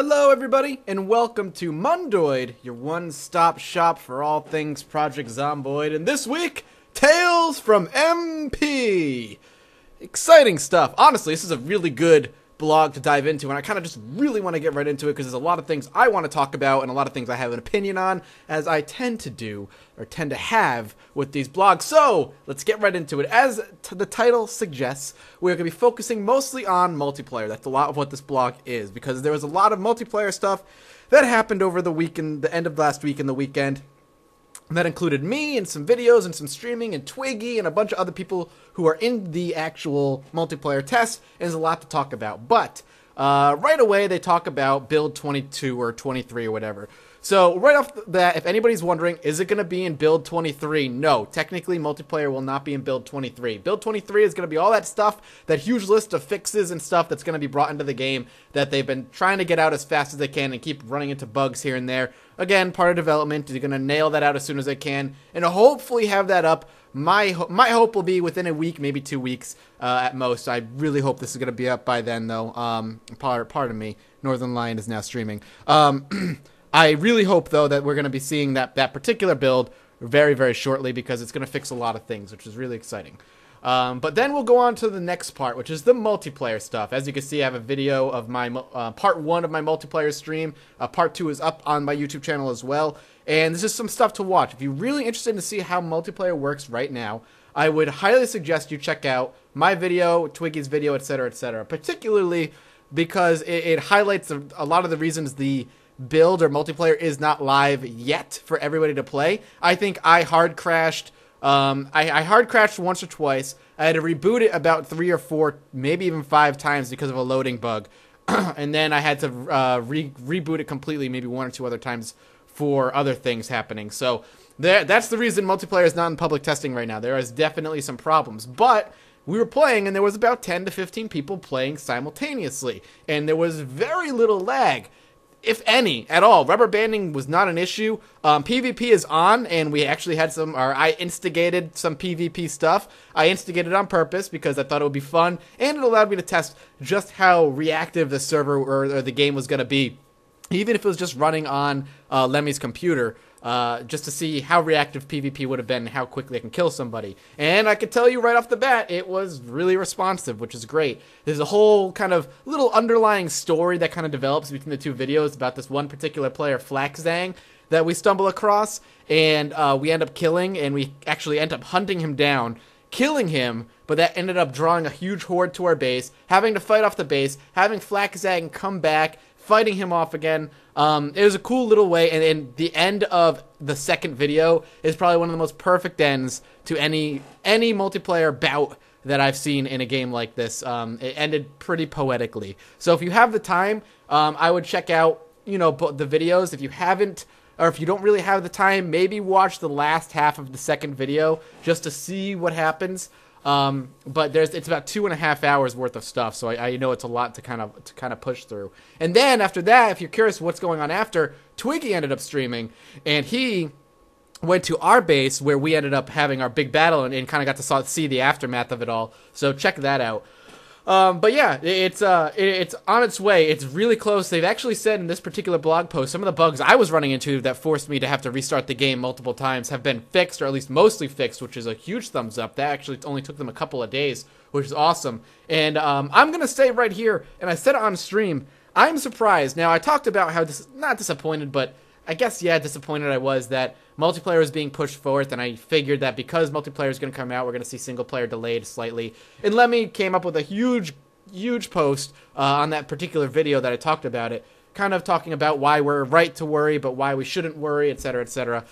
Hello everybody, and welcome to Mondoid, your one-stop shop for all things Project Zomboid, and this week, Tales from MP! Exciting stuff. Honestly, this is a really good blog to dive into, and I kind of just really want to get right into it because there's a lot of things I want to talk about and a lot of things I have an opinion on, as I tend to do, or tend to have, with these blogs. So, let's get right into it. As the title suggests, we're going to be focusing mostly on multiplayer. That's a lot of what this blog is, because there was a lot of multiplayer stuff that happened over the weekend, the end of last week and the weekend. And that included me and some videos and some streaming and Twiggy and a bunch of other people who are in the actual multiplayer test. And there's a lot to talk about. But right away they talk about build 22 or 23 or whatever. So right off the bat, if anybody's wondering, is it going to be in build 23? No, technically multiplayer will not be in build 23. Build 23 is going to be all that stuff, that huge list of fixes and stuff that's going to be brought into the game that they've been trying to get out as fast as they can and keep running into bugs here and there. Again, part of development. They're going to nail that out as soon as they can and hopefully have that up. My hope will be within a week, maybe 2 weeks at most. I really hope this is going to be up by then, though. Pardon me. Northern Lion is now streaming. I really hope, though, that we're going to be seeing that particular build very, very shortly because it's going to fix a lot of things, which is really exciting. But then we'll go on to the next part, which is the multiplayer stuff. As you can see, I have a video of my part 1 of my multiplayer stream. Part 2 is up on my YouTube channel as well. And this is some stuff to watch. If you're really interested to see how multiplayer works right now, I would highly suggest you check out my video, Twiggy's video, etc., etc. Particularly because it highlights a lot of the reasons the build or multiplayer is not live yet for everybody to play. I think I hard crashed. I hard crashed once or twice. I had to reboot it about 3 or 4, maybe even 5 times because of a loading bug. And then I had to reboot it completely, maybe 1 or 2 other times for other things happening. So that's the reason multiplayer is not in public testing right now. There is definitely some problems. But we were playing and there was about 10 to 15 people playing simultaneously. And there was very little lag, if any, at all. Rubber banding was not an issue. PvP is on, and we actually had I instigated some PvP stuff. I instigated on purpose because I thought it would be fun, and it allowed me to test just how reactive the server or the game was going to be, even if it was just running on Lemmy's computer, just to see how reactive PvP would have been and how quickly I can kill somebody. And I can tell you right off the bat, it was really responsive, which is great. There's a whole kind of little underlying story that kind of develops between the two videos about this one particular player, Flaxzang, that we stumble across, and we end up killing, and we actually end up hunting him down, killing him, but that ended up drawing a huge horde to our base, having to fight off the base, having Flaxzang come back, fighting him off again. It was a cool little way, and the end of the second video is probably one of the most perfect ends to any multiplayer bout that I've seen in a game like this. It ended pretty poetically. So if you have the time, I would check out, the videos. If you haven't, or if you don't really have the time, maybe watch the last half of the second video just to see what happens. But it's about 2.5 hours worth of stuff, so I know it's a lot to kind of push through. And then after that, if you're curious what's going on after, Twiggy ended up streaming, and he went to our base where we ended up having our big battle and kind of got to see the aftermath of it all. So check that out. But yeah, it's on its way. It's really close. They've actually said in this particular blog post, some of the bugs I was running into that forced me to have to restart the game multiple times have been fixed, or at least mostly fixed, which is a huge thumbs up. That actually only took them a couple of days, which is awesome. And I'm going to say right here, and I said it on stream, I'm surprised. Now, I talked about how not disappointed, but I guess, yeah, disappointed I was that multiplayer was being pushed forth, and I figured that because multiplayer is going to come out, we're going to see single player delayed slightly. And Lemmy came up with a huge post on that particular video that I talked about it, kind of talking about why we're right to worry, but why we shouldn't worry, etc., etc.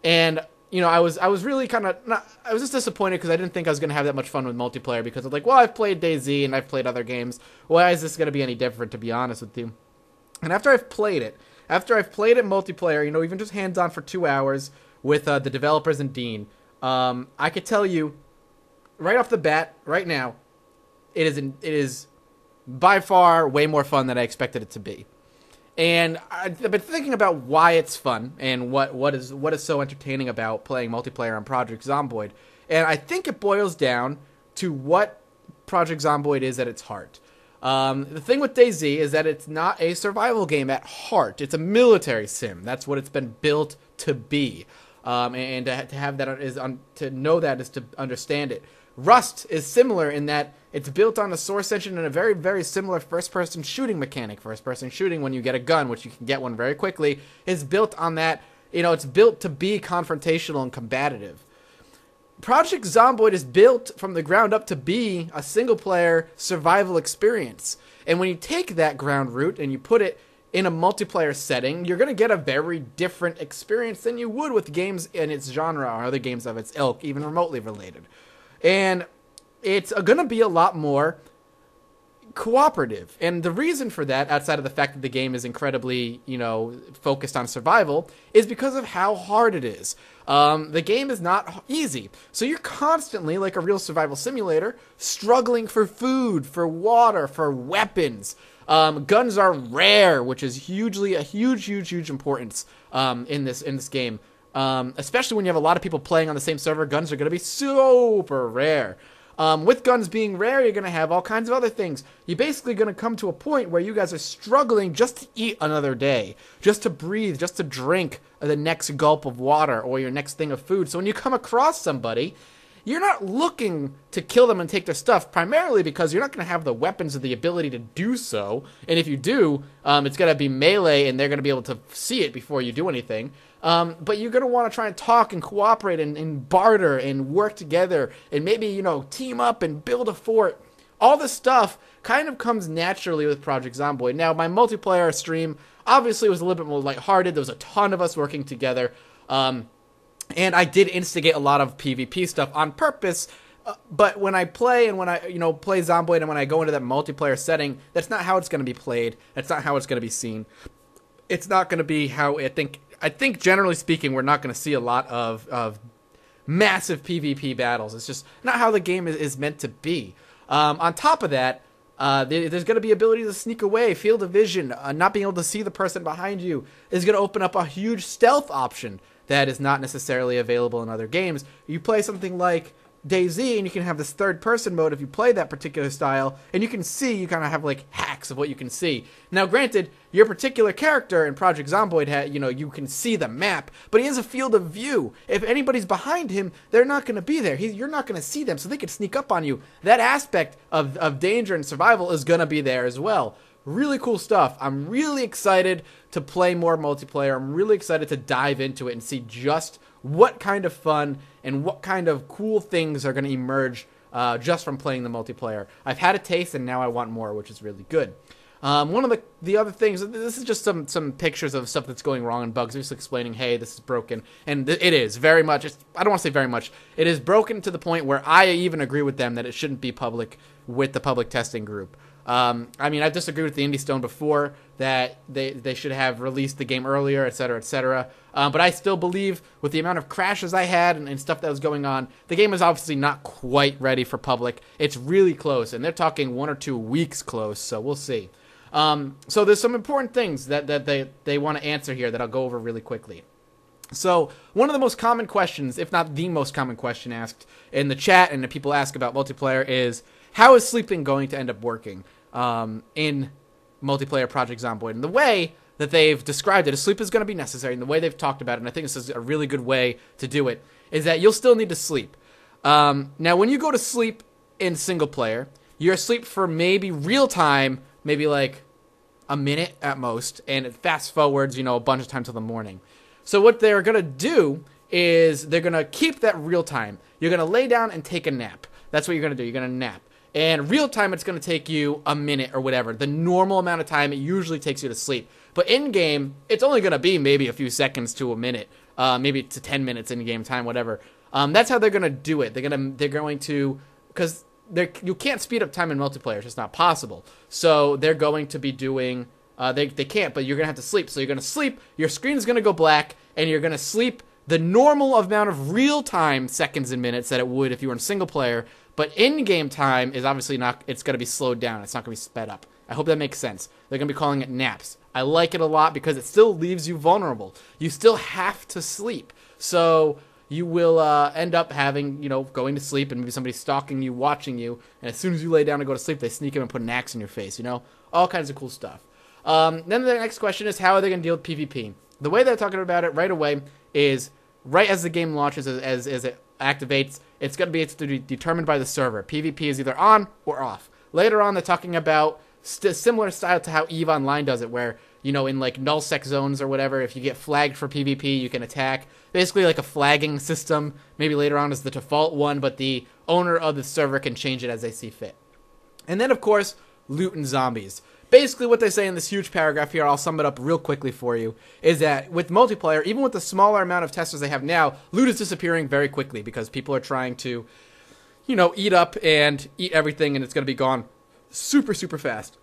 And I was really I was just disappointed because I didn't think I was going to have that much fun with multiplayer because I'm like, well, I've played DayZ and I've played other games. Why is this going to be any different, to be honest with you? And after I've played it multiplayer, even just hands-on for 2 hours with the developers and Dean, I could tell you right off the bat, right now, it is by far way more fun than I expected it to be. And I've been thinking about why it's fun and what is so entertaining about playing multiplayer on Project Zomboid. And I think it boils down to what Project Zomboid is at its heart. The thing with DayZ is that it's not a survival game at heart. It's a military sim. That's what it's been built to be. And to have that to know that is to understand it. Rust is similar in that it's built on a Source engine and a very, very similar first-person shooting mechanic. First-person shooting, when you get a gun, which you can get one very quickly, is built on that. It's built to be confrontational and combative. Project Zomboid is built from the ground up to be a single-player survival experience. And when you take that ground root and you put it in a multiplayer setting, you're going to get a very different experience than you would with games in its genre or other games of its ilk, even remotely related. And it's going to be a lot more cooperative. And the reason for that, outside of the fact that the game is incredibly, focused on survival, is because of how hard it is. The game is not easy. So you're constantly, like a real survival simulator, struggling for food, for water, for weapons. Guns are rare, which is a huge importance in this game. Especially when you have a lot of people playing on the same server, guns are going to be super rare. With guns being rare, you're going to have all kinds of other things. You're basically going to come to a point where you guys are struggling just to eat another day, just to breathe, just to drink the next gulp of water or your next thing of food. So when you come across somebody, you're not looking to kill them and take their stuff, primarily because you're not going to have the weapons or the ability to do so. And if you do, it's going to be melee and they're going to be able to see it before you do anything. But you're going to want to try and talk and cooperate and barter and work together and maybe, team up and build a fort. All this stuff kind of comes naturally with Project Zomboid. Now, my multiplayer stream obviously was a little bit more lighthearted. There was a ton of us working together. And I did instigate a lot of PvP stuff on purpose. But when I play and when I, play Zomboid and when I go into that multiplayer setting, that's not how it's going to be played. That's not how it's going to be seen. It's not going to be how I think generally speaking, we're not going to see a lot of massive PvP battles. It's just not how the game is meant to be. On top of that, there's going to be ability to sneak away, field of vision, not being able to see the person behind you is going to open up a huge stealth option that is not necessarily available in other games. You play something like DayZ, and you can have this third-person mode if you play that particular style, and you can see, you kind of have, hacks of what you can see. Now, granted, your particular character in Project Zomboid, you can see the map, but he has a field of view. If anybody's behind him, they're not going to be there. You're not going to see them, so they can sneak up on you. That aspect of danger and survival is going to be there as well. Really cool stuff. I'm really excited to play more multiplayer. I'm really excited to dive into it and see just what kind of fun and what kind of cool things are going to emerge just from playing the multiplayer. I've had a taste and now I want more, which is really good. One of the other things, this is just some pictures of stuff that's going wrong and bugs, just explaining, hey, this is broken. And it is very much, I don't want to say very much, it is broken to the point where I even agree with them that it shouldn't be public with the public testing group. I've disagreed with the Indie Stone before that they should have released the game earlier, etc., etc. But I still believe with the amount of crashes I had and stuff that was going on, the game is obviously not quite ready for public. It's really close, and they're talking 1 or 2 weeks close, so we'll see. So there's some important things that they want to answer here that I'll go over really quickly. So one of the most common questions, if not the most common question asked in the chat and that people ask about multiplayer is, how is sleeping going to end up working in multiplayer Project Zomboid? And the way that they've described it is sleep is going to be necessary, and the way they've talked about it, and I think this is a really good way to do it, is that you'll still need to sleep. Now, when you go to sleep in single player, you're asleep for maybe real time, maybe like a minute at most, and it fast forwards, a bunch of times till the morning. So what they're going to do is they're going to keep that real time. You're going to lay down and take a nap. That's what you're going to do. You're going to nap. And real time, it's going to take you a minute or whatever. The normal amount of time it usually takes you to sleep. But in-game, it's only going to be maybe a few seconds to a minute. Maybe to 10 minutes in-game time, whatever. That's how they're going to do it. They're going to, because you can't speed up time in multiplayer. It's just not possible. So they're going to be doing, they can't, but you're going to have to sleep. So you're going to sleep, your screen is going to go black, and you're going to sleep the normal amount of real-time seconds and minutes that it would if you were in single player. But in-game time is obviously not, it's going to be slowed down. It's not going to be sped up. I hope that makes sense. They're going to be calling it naps. I like it a lot because it still leaves you vulnerable. You still have to sleep. So you will end up having, going to sleep and maybe somebody stalking you, watching you, and as soon as you lay down to go to sleep, they sneak in and put an axe in your face, all kinds of cool stuff. Then the next question is, how are they going to deal with PvP? The way they're talking about it right away is, right as the game launches, as it activates, it's going to be determined by the server. PvP is either on or off. Later on, they're talking about similar style to how EVE Online does it, where, in like nullsec zones or whatever, if you get flagged for PvP, you can attack. Basically like a flagging system. Maybe later on is the default one, but the owner of the server can change it as they see fit. And then, of course, loot and zombies. Basically what they say in this huge paragraph here, I'll sum it up real quickly for you, is that with multiplayer, even with the smaller amount of testers they have now, loot is disappearing very quickly because people are trying to, eat up and eat everything, and it's going to be gone super, super fast.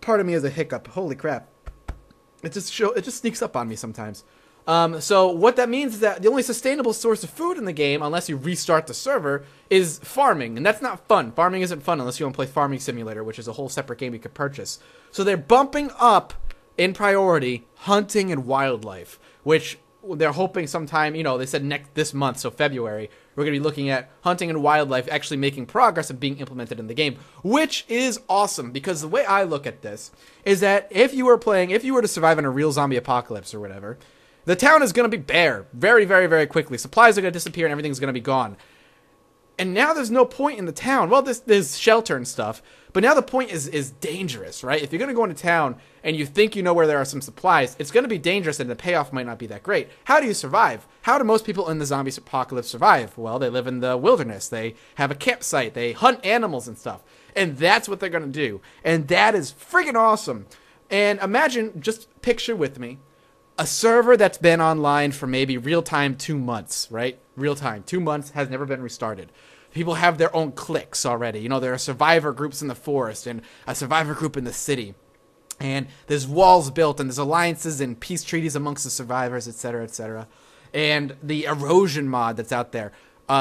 Part of me has a hiccup. Holy crap. It just sneaks up on me sometimes. So what that means is that the only sustainable source of food in the game, unless you restart the server, is farming. And that's not fun. Farming isn't fun unless you want to play Farming Simulator, which is a whole separate game you could purchase. So they're bumping up in priority hunting and wildlife, which they're hoping sometime, they said this month, so February, we're going to be looking at hunting and wildlife actually making progress and being implemented in the game, which is awesome, because the way I look at this is that if you were to survive in a real zombie apocalypse or whatever, the town is going to be bare very, very, very quickly. Supplies are going to disappear and everything's going to be gone. And now there's no point in the town. Well, there's shelter and stuff, but now the point is dangerous, right? If you're going to go into town and you think you know where there are some supplies, it's going to be dangerous and the payoff might not be that great. How do you survive? How do most people in the zombie apocalypse survive? Well, they live in the wilderness. They have a campsite. They hunt animals and stuff. And that's what they're going to do. And that is freaking awesome. And imagine, just picture with me, a server that's been online for maybe real-time 2 months, right? Real-time, 2 months, has never been restarted. People have their own cliques already. There are survivor groups in the forest and a survivor group in the city. And there's walls built and there's alliances and peace treaties amongst the survivors, etc., etc. And the erosion mod that's out there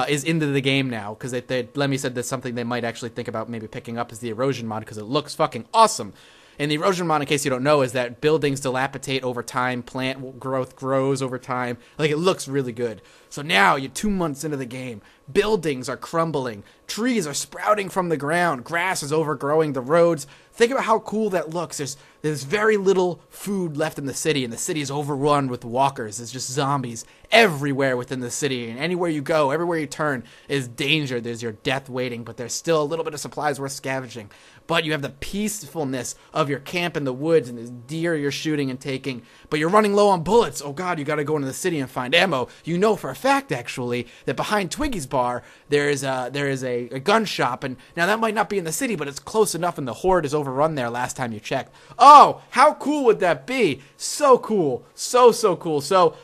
is into the game now, because Lemmy said there's something they might actually think about maybe picking up is the erosion mod, because it looks fucking awesome. And the erosion mod, in case you don't know, is that buildings dilapidate over time, plant growth grows over time. Like, it looks really good. So now, you're 2 months into the game. Buildings are crumbling. Trees are sprouting from the ground. Grass is overgrowing the roads. Think about how cool that looks. There's very little food left in the city, and the city is overrun with walkers. There's just zombies everywhere within the city, and anywhere you go, everywhere you turn is danger. There's your death waiting, but there's still a little bit of supplies worth scavenging. But you have the peacefulness of your camp in the woods, and there's deer you're shooting and taking, but you're running low on bullets. Oh god, you gotta go into the city and find ammo. You know for a fact, actually, that behind Twiggy's bar, there is a gun shop, and now that might not be in the city, but it's close enough, and the horde is overrun there last time you checked. Oh, how cool would that be? So cool. So cool. So,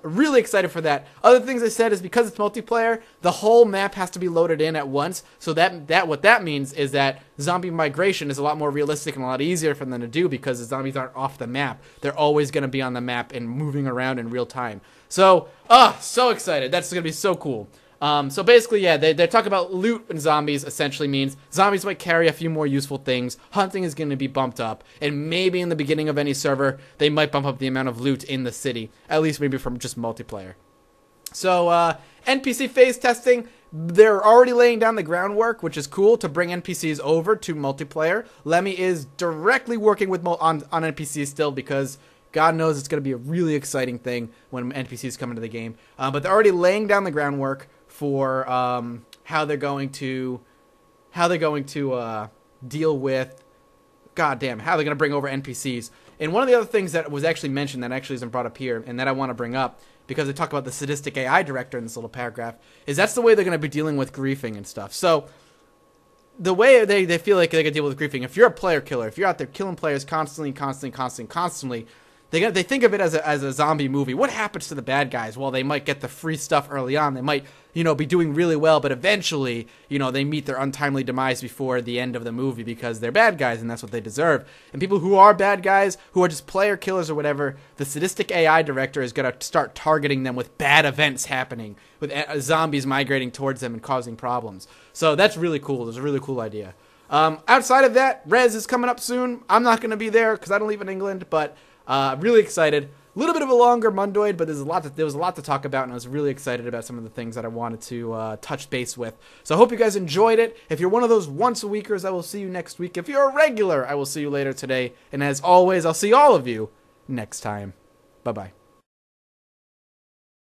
really excited for that. Other things I said is because it's multiplayer, the whole map has to be loaded in at once. So what that means is that zombie migration is a lot more realistic and a lot easier for them to do, because the zombies aren't off the map. They're always going to be on the map and moving around in real time. So, so excited. That's going to be so cool. So basically, yeah, they're talking about loot and zombies essentially means zombies might carry a few more useful things. Hunting is going to be bumped up. And maybe in the beginning of any server, they might bump up the amount of loot in the city. At least maybe from just multiplayer. So, NPC phase testing, they're already laying down the groundwork, which is cool, to bring NPCs over to multiplayer. Lemmy is directly working with on NPCs still, because God knows it's going to be a really exciting thing when NPCs come into the game. But they're already laying down the groundwork for how they're going to deal with, how they're going to bring over NPCs. And one of the other things that was actually mentioned that actually isn't brought up here, and that I want to bring up, because they talk about the sadistic AI director in this little paragraph, is that's the way they're going to be dealing with griefing and stuff. So the way they feel like they can deal with griefing, if you're a player killer, if you're out there killing players constantly, they think of it as a zombie movie. What happens to the bad guys? Well, they might get the free stuff early on. They might, be doing really well, but eventually, they meet their untimely demise before the end of the movie, because they're bad guys and that's what they deserve. And people who are bad guys, who are just player killers or whatever, the sadistic AI director is going to start targeting them with bad events happening, with zombies migrating towards them and causing problems. So that's really cool. It's a really cool idea. Outside of that, Rez is coming up soon. I'm not going to be there because I don't live in England, but really excited. A little bit of a longer Mondoid, but there was a lot to talk about, and I was really excited about some of the things that I wanted to touch base with. So I hope you guys enjoyed it. If you're one of those once-a-weekers, I will see you next week. If you're a regular, I will see you later today. And as always, I'll see all of you next time. Bye-bye.